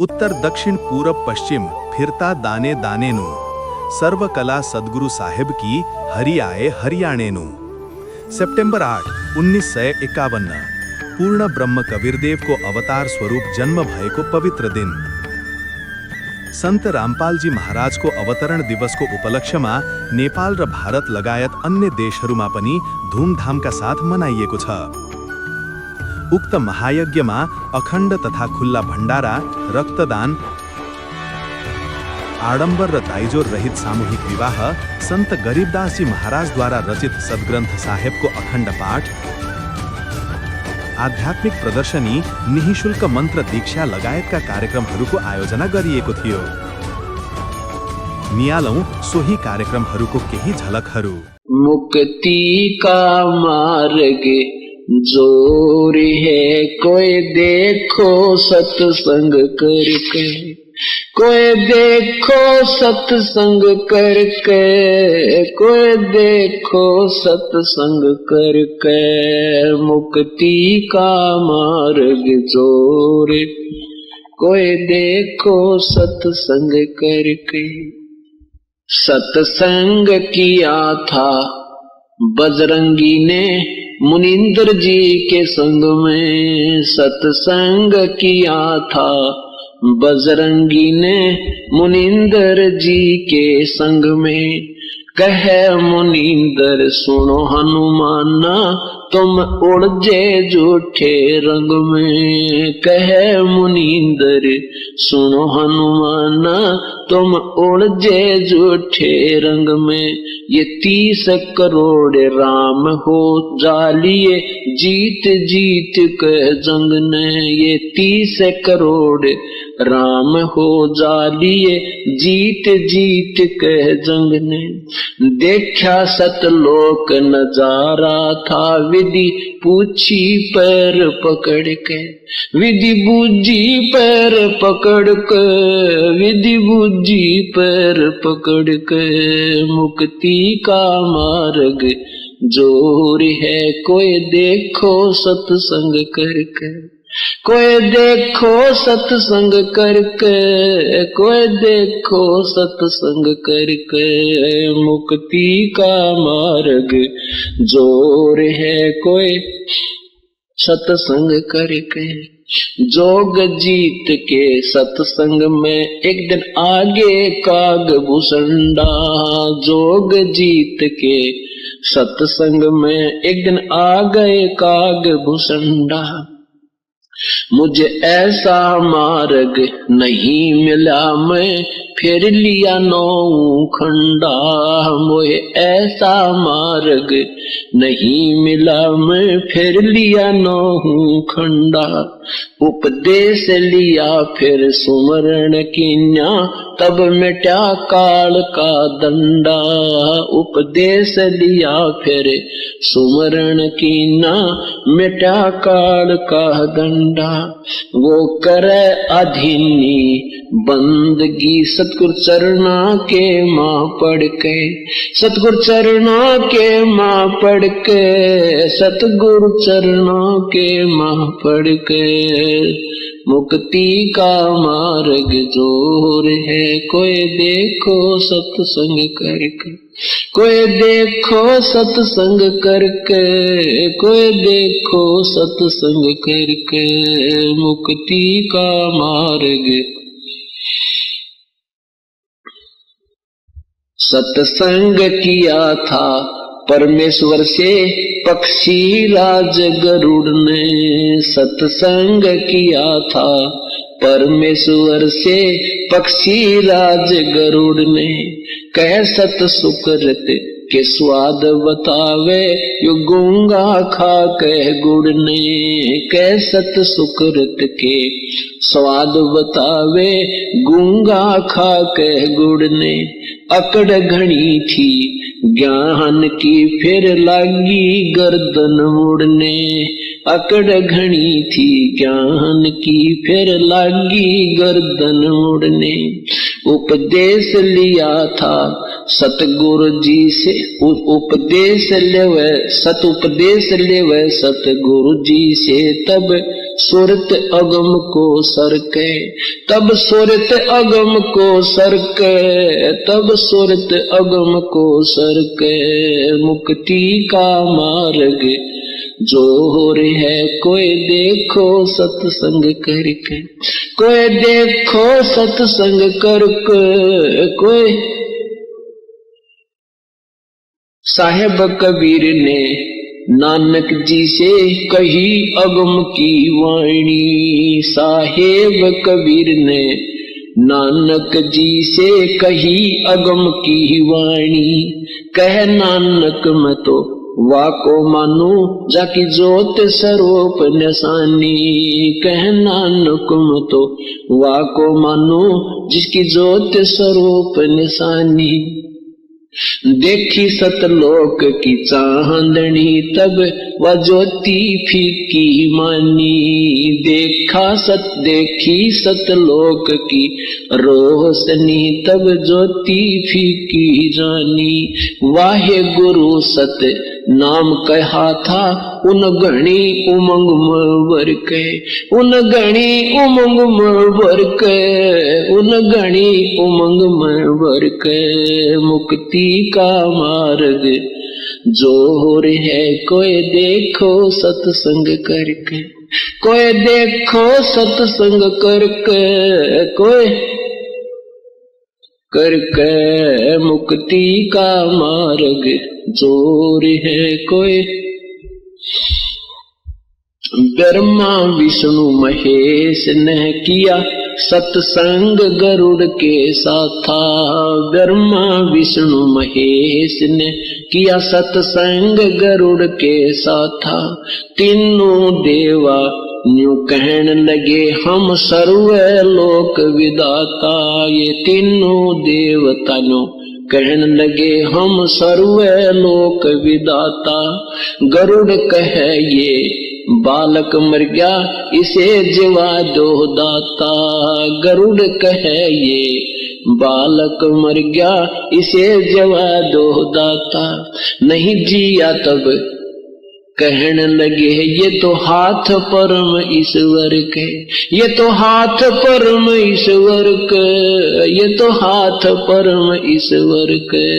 उत्तर दक्षिण पूरब पश्चिम फिरता दाने दानेनु, सर्व कला सदगुरु साहेब की, हरि आए हरियाणेनु। सितंबर 8, 1951, पूर्ण ब्रह्म कबीरदेव को अवतार स्वरूप जन्म भएको पवित्र दिन। संत रामपाल जी महाराज को अवतरण दिवस को उपलक्ष्यमा नेपाल र भारत लगायत अन्य देशहरूमा पनि धूमधामका साथ मनाइएको छ। उक्त महायज्ञमा अखण्ड तथा खुल्ला भण्डारा, रक्तदान, आडम्बर र दाइजोर रहित सामूहिक विवाह, संत गरीबदास जी महाराजद्वारा रचित सद्ग्रन्थ साहेबको अखण्ड पाठ, आध्यात्मिक प्रदर्शनी, निःशुल्क मन्त्र दीक्षा लगायतका कार्यक्रमहरूको आयोजना गरिएको थियो। नियालौं सोही कार्यक्रमहरूको केही झलकहरू। मुक्ति का मार्ग जोर है, कोई देखो सत्संग करके, कोई देखो सत्संग करके, कोई देखो सत्संग करके, मुक्ति का मार्ग जोर, कोई देखो सत्संग करके। सत्संग किया था बजरंगी ने मुनिंदर जी के संग में, सत्संग किया था बजरंगी ने मुनिंदर जी के संग में। कहे मुनिंदर सुनो हनुमाना, तुम उड़जे झूठे रंग में। कहे मुनिंदर सुनो हनुमाना, तुम उड़जे झूठे रंग में। ये 30 करोड़ राम हो जालिए, जीत जीत के जंग ने। ये 30 करोड़ राम हो जालिए, जीत जीत के जंग ने। देखा सतलोक नजारा था, विधि पूछी पैर पकड़ के, विधि बूझी पैर पकड़ के, विधि बूझी पैर पकड़ के। मुक्ति का मार्ग जोर है, कोई देखो सत्संग करके, कोई देखो सत्संग करके, कोई देखो सत्संग करके। मुक्ति का मार्ग जोर है, कोई सत्संग करके। जोग जीत के सत्संग में एक दिन आगे काग भूसंडा, जोग जीत के सत्संग में एक दिन आ गए काग भूसंडा। मुझे ऐसा मार्ग नहीं मिला, मैं फिर लिया 9 खंडा। मुझे ऐसा मार्ग नहीं मिला, मैं फिर लिया 9 खंडा। उपदेश लिया फिर सुमरण कीन्या, तब मिटा काल का दंडा। उपदेश लिया फिर सुमरण कीन्या, मिटा काल का दंडा। वो करे अधीनी बंदगी सतगुरु चरणा के मां पढ़ के, सतगुरु चरणा के मां पढ़ के, सतगुरु चरणा के मां पढ़ के। मुक्ति का मार्ग जोर है, कोई देखो सत्संग करके, कोई देखो सत्संग करके, कोई देखो सत्संग करके। मुक्ति का मार्ग सत्संग किया था परमेश्वर से पक्षी राज गरुड़ ने। सत्संग किया था परमेश्वर से पक्षी राज गरुड़ ने। कह सत सुकृत के स्वाद बतावे, यो गूंगा खा कह गुड़ ने। कह सत सुकृत के स्वाद बतावे, गूंगा खा कह गुड़ ने। अकड़ घनी थी ज्ञान की फिर लागी गर्दन मुड़ने। अकड़ घनी थी ज्ञान की फिर लागी गर्दन मुड़ने। उपदेश लिया था सतगुरु जी से, उपदेश लेवे सत उपदेश लेवे सतगुरु जी से, तब सुरत अगम को सरके, तब सुरत अगम को सरके, तब सुरत अगम को सरके। मुक्ति का मार्ग जोर है कोई देखो सत्संग करके, कोई देखो सत्संग करके। कोई साहेब कबीर ने नानक जी से कही अगम की वाणी, साहेब कबीर ने नानक जी से कही अगम की वाणी। कह नानक मैं तो वाको मानू जाकी जोत स्वरूप निशानी, कह नानक मैं तो वाको मानू जिसकी जोत स्वरूप निशानी। देखी सतलोक की चांदनी तब वह ज्योति फीकी मानी, देखी सतलोक की रोशनी तब ज्योति फीकी जानी। वाहे गुरु सत नाम कहा था उन गणी उमंग मर के, उन गणी उमंग मर के, उन गणी उमंग मर के। मुक्ति का मार्ग जोर है कोई देखो सत्संग करके, कोई देखो सत्संग करके, कोई करके। मुक्ति का मार्ग जोर है कोई। ब्रह्मा विष्णु महेश ने किया सत्संग गरुड़ के साथा, ब्रह्मा विष्णु महेश ने किया सत्संग गरुड़ के साथा। तीनों देवा न्यू कहने लगे हम सर्व लोक विदाता, ये तीनों देवता न्यू कहने लगे हम सर्व लोक विदाता। गरुड़ कहे ये बालक मर गया इसे जीवा दो दाता, गरुड़ कहे ये बालक मर गया इसे जीवा दो दाता। नहीं जिया तब कहने लगे ये तो हाथ परम ईश्वर के, ये तो हाथ परम ईश्वर के, ये तो हाथ परम ईश्वर के।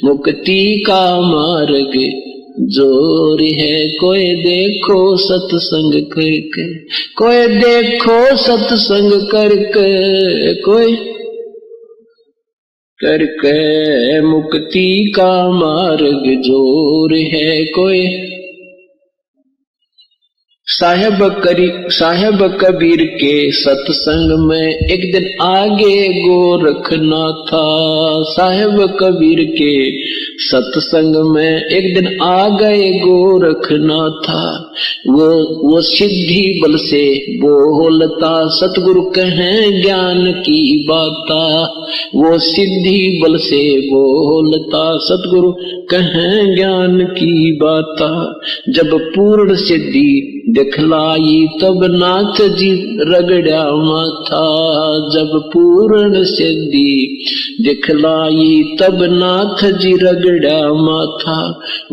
मुक्ति का मार्ग जोर है कोई देखो सत्संग करके, कोई देखो सत्संग करके, कोई करके। मुक्ति का मार्ग जोर है कोई। साहेब कबीर के सत्संग में एक दिन आगे गोरखनाथ था, साहेब कबीर के सत्संग में एक दिन आ गए गोरखनाथ था। वो सिद्धि बल से बोलता सतगुरु कहें ज्ञान की बाता, वो सिद्धि बल से बोलता सतगुरु कहें ज्ञान की बाता। जब पूर्ण सिद्धि दिखलाई तब नाथ जी रगड़ा माथा, जब पूर्ण सिद्धि दिखलाई तब नाथ जी रगड़ा माथा।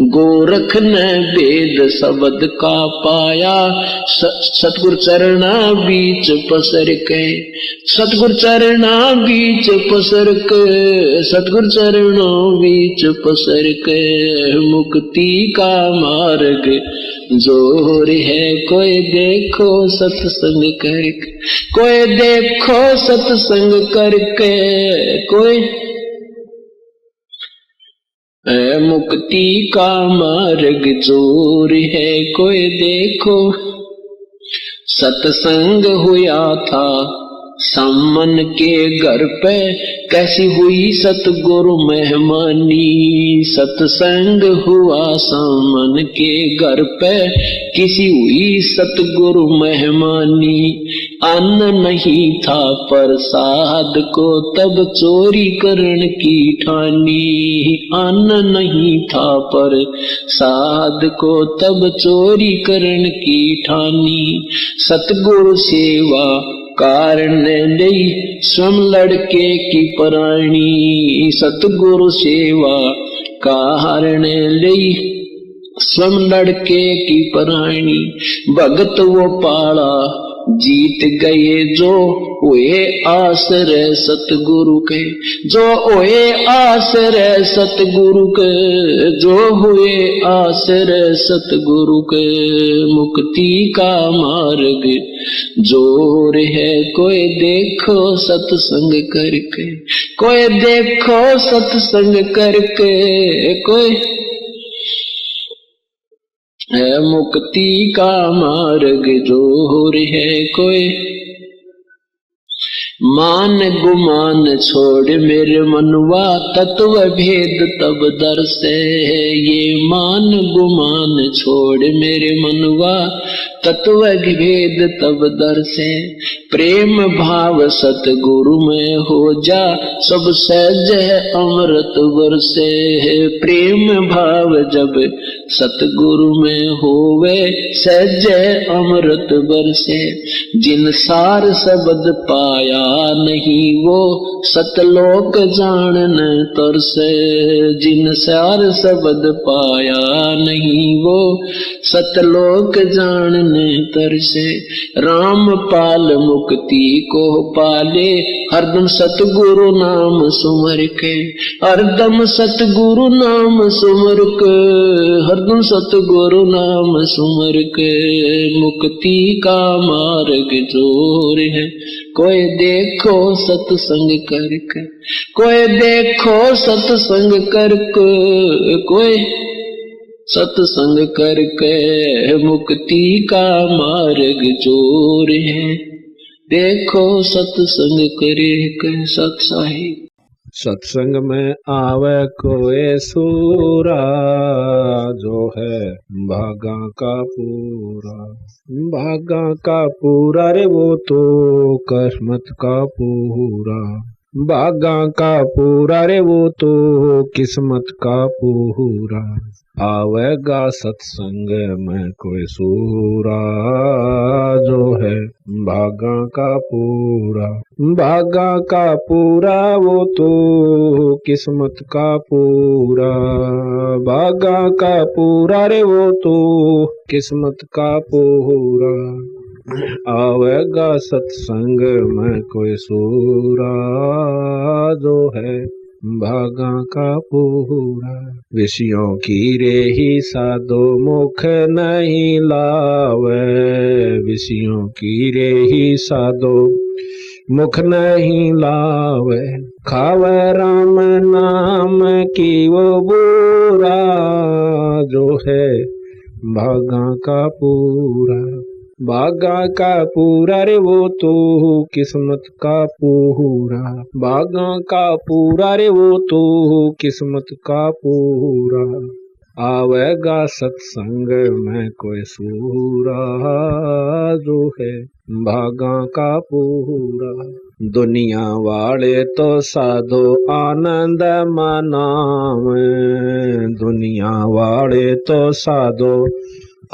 गोरख ने वेद शब्द का पाया सतगुरु चरणा बीच पसर के, सतगुरु चरणा बीच पसर के, सतगुरु चरणों बीच पसर के। मुक्ति का मार्ग जोर है कोई देखो सत्संग करके, कोई देखो सत्संग करके, कोई मुक्ति का मार्ग जोर है कोई देखो। सत्संग हुआ था सामन के घर पे कैसी हुई सतगुरु मेहमानी, सत्संग हुआ सामन के घर पे किसी हुई सतगुरु मेहमानी। अन्न नहीं था प्रसाद को तब चोरी करन की ठानी, अन्न नहीं था प्रसाद को तब चोरी करन की ठानी। सतगुरु सेवा कारण नहीं स्वयं लड़के की प्राणी, सतगुरु सेवा कारण नहीं स्वयं लड़के की प्राणी भगत वो पाला जीत गए जो हुए आश्रय सतगुरु के, जो हुए आश्रय सतगुरु के, जो हुए आश्रय सतगुरु के। मुक्ति का मार्ग जोर है कोई देखो सत्संग करके, कोई देखो सत्संग करके, कोई है मुक्ति का मार्ग जोर है कोई। मान गुमान छोड़ मेरे मनवा तत्व भेद तब दर्शे, ये मान गुमान छोड़ मेरे मनवा तत्व भेद तब दर्शे। प्रेम भाव सतगुरु में हो जा सब सहज है अमृत बरसे, प्रेम भाव जब सतगुरु में होवे सहज है अमृत बरसे। जिन सार शब्द पाया नहीं वो सतलोक जानन तरसे, जिन सार शब्द पाया नहीं वो सतलोक जानन तरसे। राम पाल मुक्ति को पाले हरदम सतगुरु नाम सुमर के, हरदम सतगुरु नाम सुमर के, हरदम सतगुरु नाम सुमर के। मुक्ति का मार्ग जोर है कोई देखो सत्संग करके, कोई देखो सत्संग करके, कोई सत्संग करके। मुक्ति का मार्ग जोर है देखो सत्संग करके। सत्साहिब सत्संग में आवे कोई सूरा, जो है भागा का पूरा, भागा का पूरा रे वो तो किस्मत का पूरा, भागा का पूरा रे वो तो किस्मत का पूरा। आवेगा सत्संग में कोई सूरा, जो है भागा का पूरा, भागा का पूरा वो तो किस्मत का पूरा, भागा का पूरा रे वो तो किस्मत का पूरा। आवेगा सत्संग में कोई सूरा, जो है भागा का पूरा। विषयों की रेही साधो मुख नहीं लावे, विषयों की रेही साधो मुख नहीं लावे। खावे राम नाम की वो बुरा, जो है भागा का पूरा, भागा का पूरा रे वो तो किस्मत का पूरा, भागा का पूरा रे वो तो किस्मत का पूरा। आवेगा सत्संग में कोई सूरा, जो है भागा का पूरा। दुनिया वाले तो साधो आनंद मनावे, दुनिया वाले तो साधो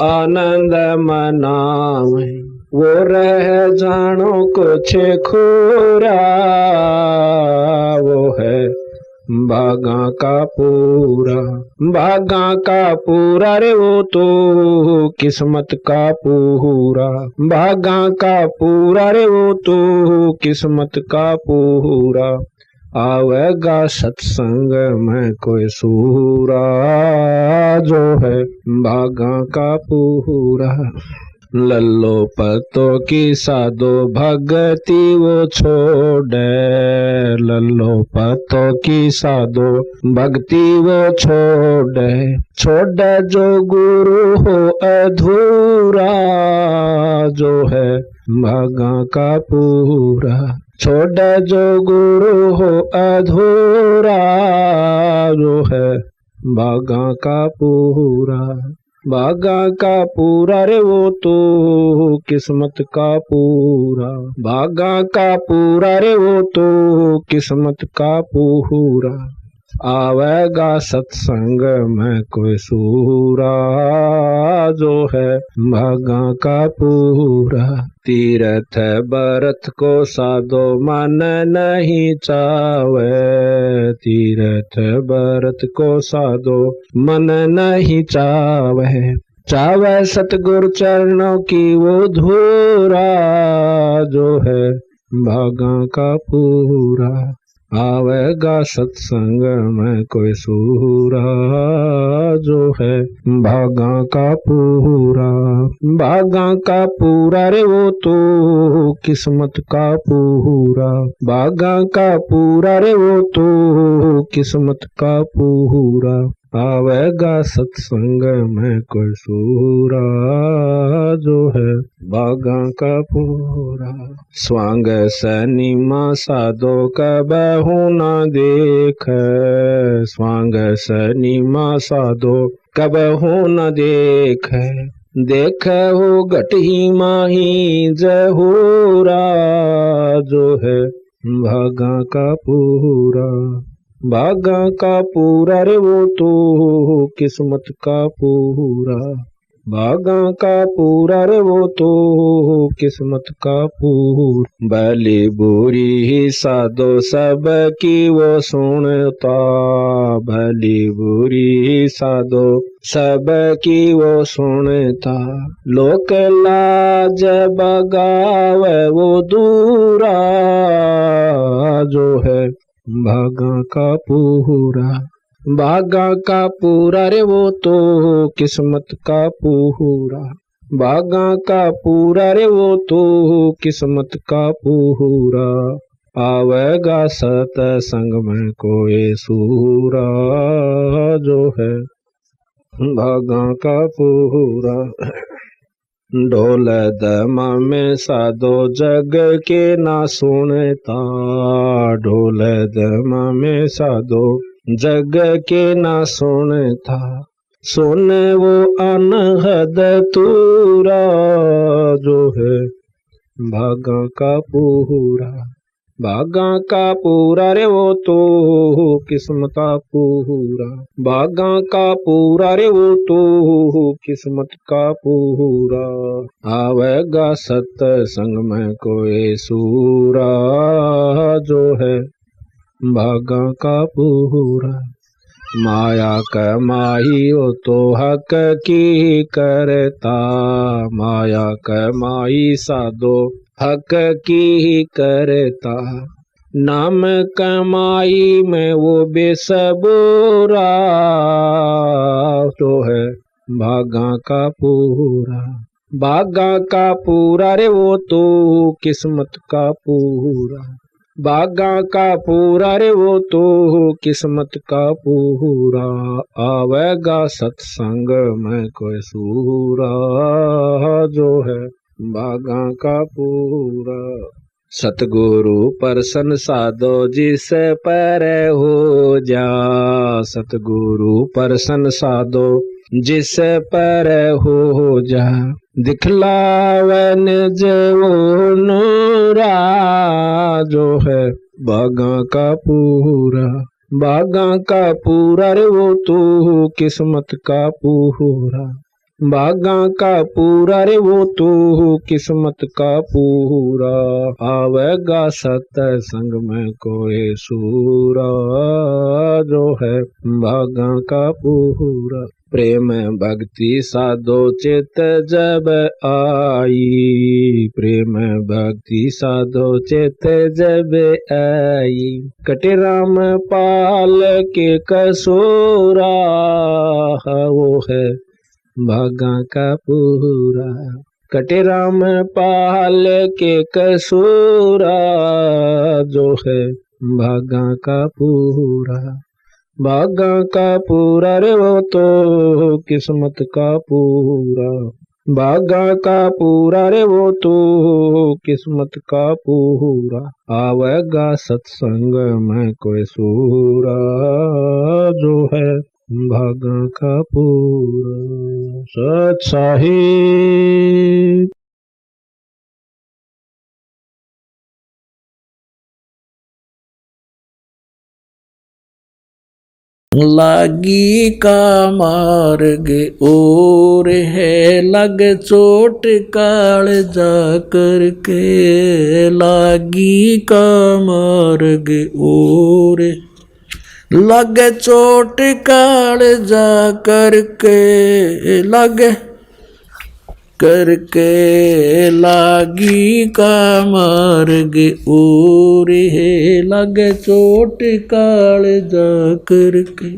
आनंद मनावे। वो रह जानो कुछ खोरा, वो है भागा का पूरा, भागा का पूरा रे वो तो किस्मत का पूरा, भागा का पूरा रे वो तो किस्मत का पूरा। आवेगा सत्संग में कोई सूरा, जो है भागा का पूरा। लल्लो पतो की साधो भगति वो छोड़े, लल्लो पतो की साधो भक्ति वो छोड़े। छोड़े जो गुरु हो अधूरा, जो है भागा का पूरा। छोड़े जो गुरु हो अधूरा, जो है भागा का पूरा, भागा का पूरा रे वो तो किस्मत का पूरा, भागा का पूरा रे वो तो किस्मत का पूरा। आवेगा सत्संग में कोई सूरा, जो है भागा का पूरा। तीरथ बरत को साधो मन नहीं चावे, तीरथ बरत को साधो मन नहीं चावे। चावे सतगुरु चरणों की वो धूरा, जो है भागा का पूरा। आवेगा सत्संग में कोई सूरा, जो है भागा का पूरा। भागा का पूरा रे वो तो किस्मत का पूरा, भागा का पूरा रे वो तो किस्मत का पूरा। आवेगा सत्संग में कोई सूरा, जो है भागा का पूरा। स्वांग सनीमा साधो कबहु न देख, स्वांग सनीमा साधो कबहु न देख। देख हो घटी माही जहूरा, जो है भागा का पूरा। भागा का पूरा रे वो तो किस्मत का पूरा, भागा का पूरा रे वो तो किस्मत का पूरा। भली बुरी ही साधो सब की वो सुनता, भली बुरी ही साधो सब की वो सुनता। लोक लाज बगावे वो दूरा, जो है भागा का पूरा। भागा का पूरा रे वो तो किस्मत का पूरा, भागा का पूरा रे वो तो किस्मत का पूरा। आवेगा सतसंग में कोई सूरा, जो है भागा का पूरा। ढोल दमा में साधो जग के ना सुनता, ढोल दमा में साधो जग के ना सुनता। सुन वो अनहद तूरा, जो है भागा का पूरा। भागा का पूरा रे वो तो किस्मत का पूरा, भागा का पूरा रे वो तो किस्मत का पूरा। आवेगा सत्संग में कोई सूरा, जो है भागा का पूरा। माया कमाई हो तो हक की करता, माया कमाई साधो हक की करता। नाम कमाई में वो बेसबूरा, तो है भागा का पूरा। भागा का पूरा रे वो तो किस्मत का पूरा, भागा का पूरा रे वो तो किस्मत का पूरा। आवेगा सत्संग में कोई सूरा, जो है भागा का पूरा। सतगुरु परसन साधो जिस पर हो जा, सतगुरु परसन साधो जिस पर हो जा। दिखलावन जो नूरा, जो है भागा का पूरा। भागा का पूरा रे वो तो किस्मत का पूरा, भागा का पूरा रे वो तो किस्मत का पूरा। आवेगा सत्संग में कोई सूरा, जो है भागा का पूरा। प्रेम भक्ति साधो चित जब आई, प्रेम भक्ति साधो चित जब आई। कटे राम पाल के कसोरा, वो है भागा का पूरा। कटे राम पाल के कसोरा, जो है भागा का पूरा। भागा का पूरा रे वो तो किस्मत का पूरा, भागा का पूरा रे वो तो किस्मत का पूरा। आवेगा सत्संग में कोई सूरा, जो है भागा का पूरा। सत साहिब। लागी का मार्ग और है, लग चोट काल जा करके। लागी का मार्ग और लग चोट काल जा करके। लग करके लागी का मार्ग और है, लग चोट काल जा करके।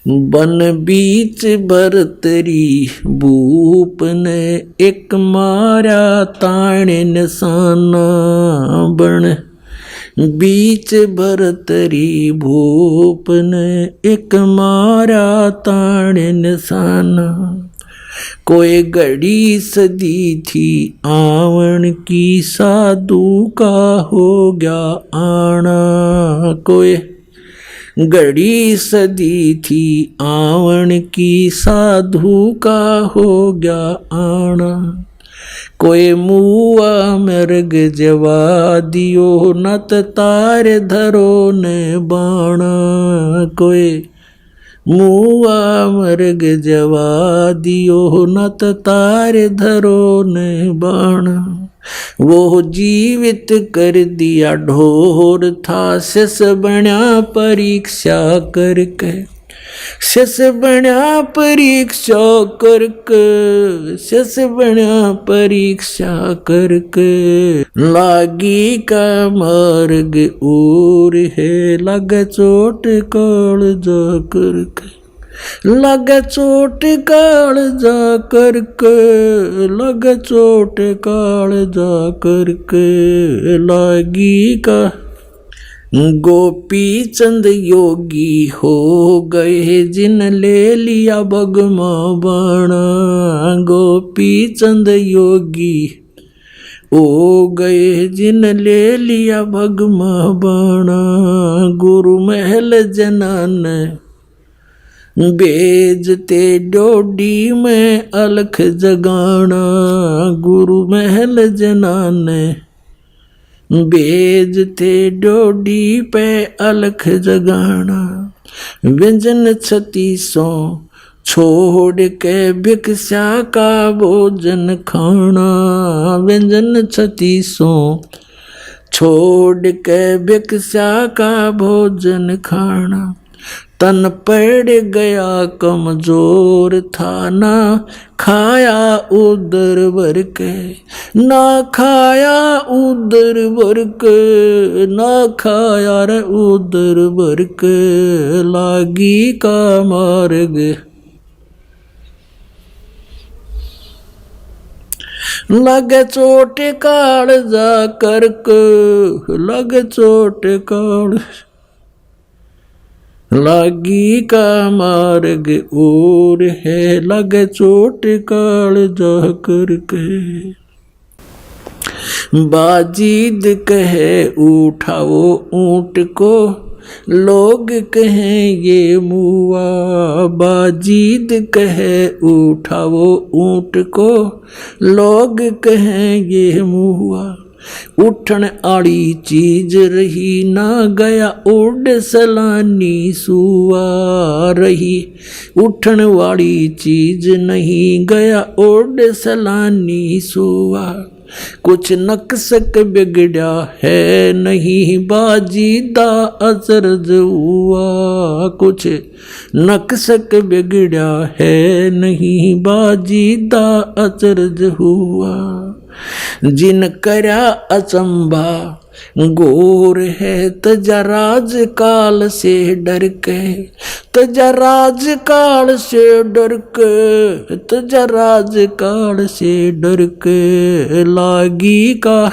बन बीच भरतरी भूप ने एक मारा ताण निशाना। बन बीच भरतरी भूप ने एक मारा ताण निशाना। कोई घड़ी सदी थी आवन की, साधु का हो गया आना। कोई घड़ी सदी थी आवन की, साधु का हो गया आना। कोई मुआ मृग जवा दियो, नत तार धरो ने बाणा। कोई मुआ मृग जवा दियो, नत तार धरो ने बाणा। वो जीवित कर दिया ढोर था, शिष बना परीक्षा करके। शिष बना परीक्षा करके। शिष बना परीक्षा करके। लागी का मार्ग और है, लग चोट काल जा करके। लग चोट काल जा करके। लग चोट काल जा करके। लागी का गोपी चंद योगी हो गए, जिन ले लिया भगमा बाणा। गोपी चंद योगी हो गए, जिन ले लिया भगमा बाणा। गुरु महल जनान बेजते डोडी में अलख जगाना। गुरु महल जनान बेजते डोडी पे अलख जगाना। व्यंजन 36 छोड़ के भिक्षा का भोजन खाना। व्यंजन 36 छोड़ के भिक्षा का भोजन खाना। तन पड़ गया कमजोर था, ना खाया उदर भर के। ना खाया उदर भर के। ना खाया रे उदर भर के। लागी का मार्ग लग चोट काल जा करके। लग चोट काल लागी का मार्ग और है, लग चोट काल जा करके। बाजीद कहे उठाओ ऊंट को, लोग कहें ये मुआ। बाजीद कहे उठाओ ऊंट को, लोग कहें ये मुआ। उठन आड़ी चीज रही, ना गया उड़ सलानी सुआ रही। उठन वाली चीज नहीं, गया उड़ सलानी सुआ। कुछ नक्सक बिगड़ा है नहीं, बाजीदा अचरज हुआ। कुछ नक्सक बिगड़ा है नहीं, बाजीदा अचरज हुआ। जिन करा अचंभा गोर है, तजा राज काल से डर के। तजा राज काल से डर के। तजा राज काल से डर के। लागी का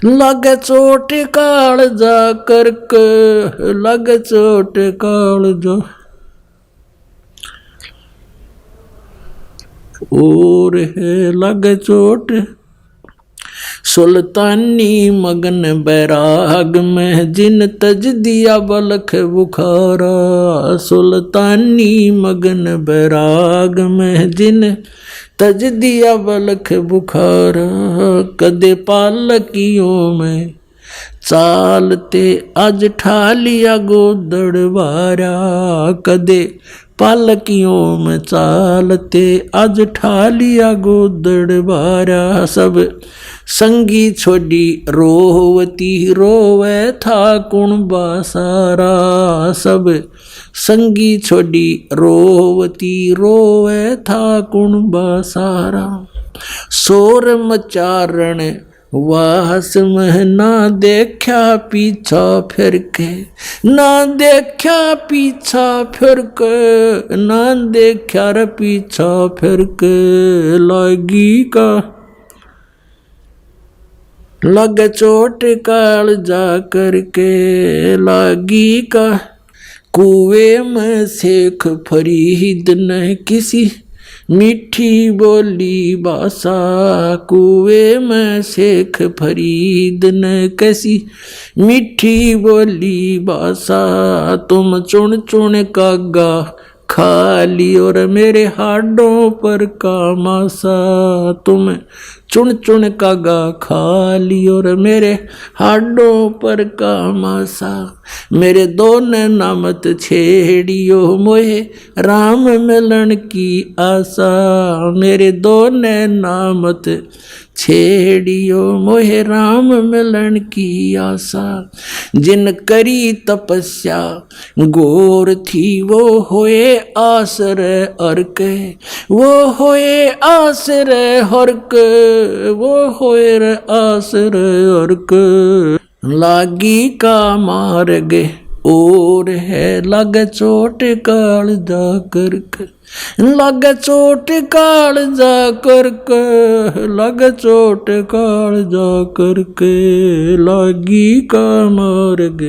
लग चोट काल जा करके। लग चोट काल जा और है, लग चोट। सुल्तानी मगन बैराग में, जिन तज दिया बलख बुखारा। सुल्तानी मगन बैराग में, जिन तज दिया बलख बुखारा। कदे पालकियों में चालते आज ठालिया गोदड़वारा, कदे पालकियों में चालते आज ठालिया गोदड़वारा। सब संगी छोड़ी रोवती रोवे था कुणबा सारा, सब संगी छोड़ी रोवती रोवे था कुणबा सारा। शोर मचारण वास में ना देखा पीछा फिर के, ना देखा पीछा फिर के, ना देखा रे पीछा फिर के। लागी का लग चोट काल जा करके, लागी का कुएं में शेख फरीद ने किसी मीठी बोली बासा, कुएं में शेख फरीद ने कैसी मीठी बोली बासा। तुम चुन चुन कागा खा ली और मेरे हाडों पर का मासा, तुम चुन चुन कागा खा ली और मेरे हाडों पर का मासा। मेरे दो नैना मत छेड़ियो मोहे राम मिलन की आशा, मेरे दो नैना मत छेड़ियो मोहे राम मिलन की आशा। जिन करी तपस्या गोर थी वो होए आसरे अर्क, वो होए आसरे हर्क, वो होए रे आसरे अर्क। लागी का मार्ग और है लग चोट काल जा करके, लग चोट काल जा करके, लग चोट काल जा करके। लागी का मार्ग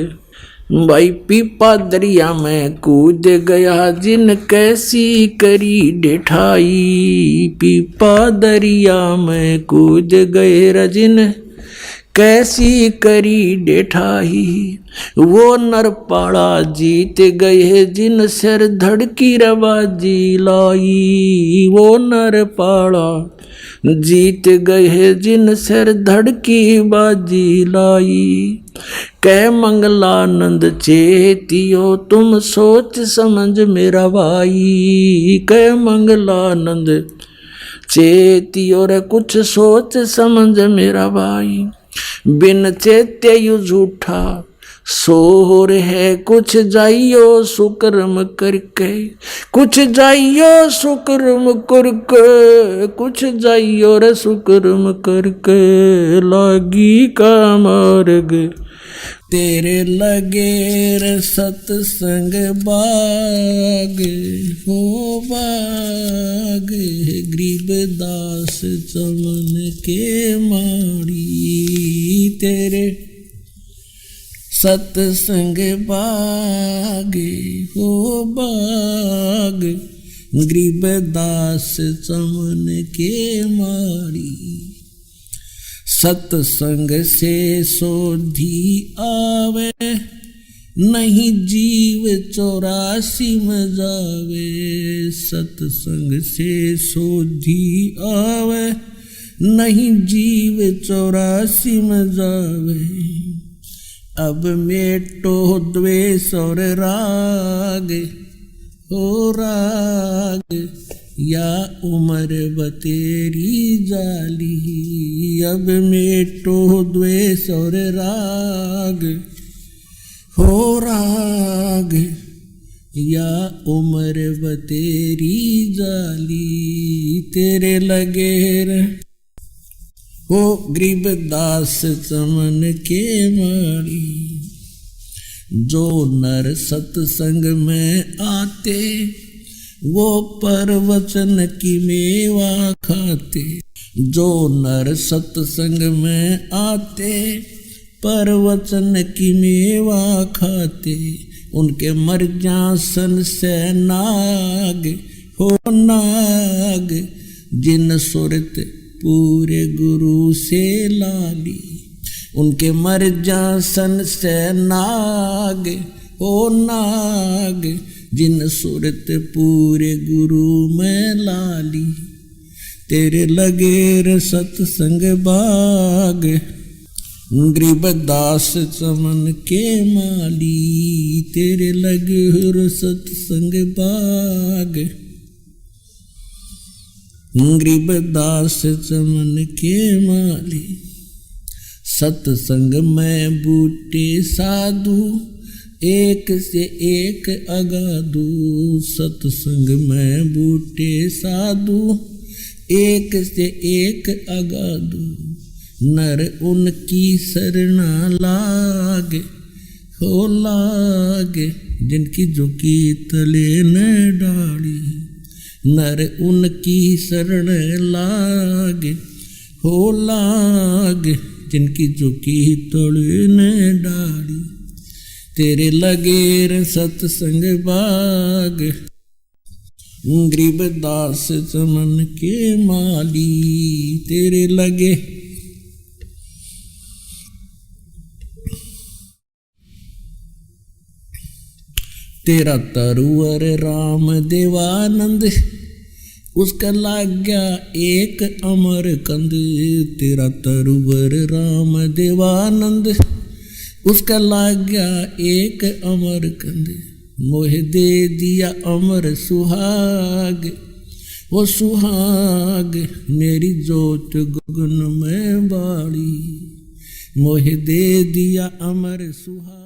भाई पीपा दरिया में कूद गया जिन कैसी करी डेठाई, पीपा दरिया में कूद गए रजिन कैसी करी डेठाई। वो नरपाड़ा जीत गए जिन सिर धड़की रवाजी लाई, वो नरपाड़ा जीत गए जिन सिर धड़की बाजी लाई। कै मंगलानंद चेतियो तुम सोच समझ मेरा भाई, कै मंगलानंद चेतियो रे कुछ सोच समझ मेरा भाई। बिन चेत्य यु झूठा सोर है कुछ जाइयो सुकर्म करके, कुछ जाइयो सुकर्म करके, कुछ जाइयो रे सुकर्म करके। लागी का मार्ग तेरे लगे रे सत्संग बाग, हो बाग गरीबदास चमन के माड़ी। तेरे सत्संग बाग हो बाग गरीबदास चमन के माड़ी। सत्संग से सोधी आवे नहीं जीव 84 में जावे, सत्संग से सोधी आवे नहीं जीव 84 में जावे। अब मेटो द्वेष और राग हो राग या उम्र बतेरी जाली। अब मेटो द्वेष और राग हो राग या उम्र बतेरी जाली। तेरे लगे हो गरीबदास चमन के माड़ी। जो नर सत्संग में आते वो परवचन की मेवा खाते। जो नर सत्संग में आते परवचन की मेवा खाते। उनके मर्जासन से नाग हो नाग जिन सुरत पूरे गुरु से लाली। उनके मर्जासन से नाग हो नाग जिन सुरत पूरे गुरु में लाली। तेरे लगे रे सत्संग बाग गरीबदास चमन के माली, तेरे लगे हुर सत्संग बाग। गरीबदास चमन के माली, सत्संग में बूटे साधु, एक से एक अगाधु। सत्संग में बूटे साधु, एक से एक अगाधु। नर उनकी शरणा लागे, हो लागे, जिनकी झुकी तले न डाली। नर उनकी शरण लागे, हो लागे, जिनकी झुकी तले न डाली। तेरे लगे रे सत्संग बाग, गरीबदास चमन के माली, तेरे लगे। तेरा तरुवर राम देवानंद, उसका लाग गया एक अमर कंद। तेरा तरुवर राम देवानंद, उसका लाग गया एक अमर कंद। मोह दे दिया अमर सुहाग, वो सुहाग मेरी जोत गगन में बाड़ी। मोह दे दिया अमर सुहाग।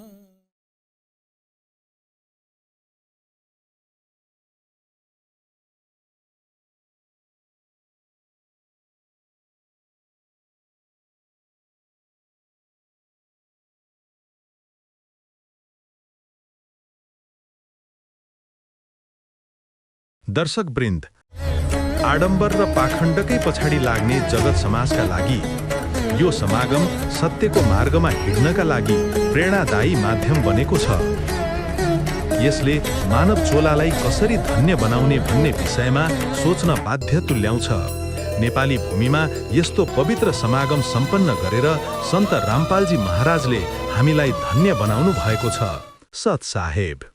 दर्शक वृन्द, आडम्बर र पाखण्डकै पछाडि लाग्ने जगत समाजका लागि यो समागम सत्यको मार्गमा हिँड्नका लागि प्रेरणादायी माध्यम बनेको छ। यसले मानव चोलालाई कसरी धन्य बनाउने भन्ने विषयमा सोच्न बाध्य तुल्याउँछ। नेपाली भूमिमा यस्तो पवित्र समागम सम्पन्न गरेर सन्त रामपालजी महाराजले हामीलाई धन्य बनाउनु भएको छ। सत साहेब।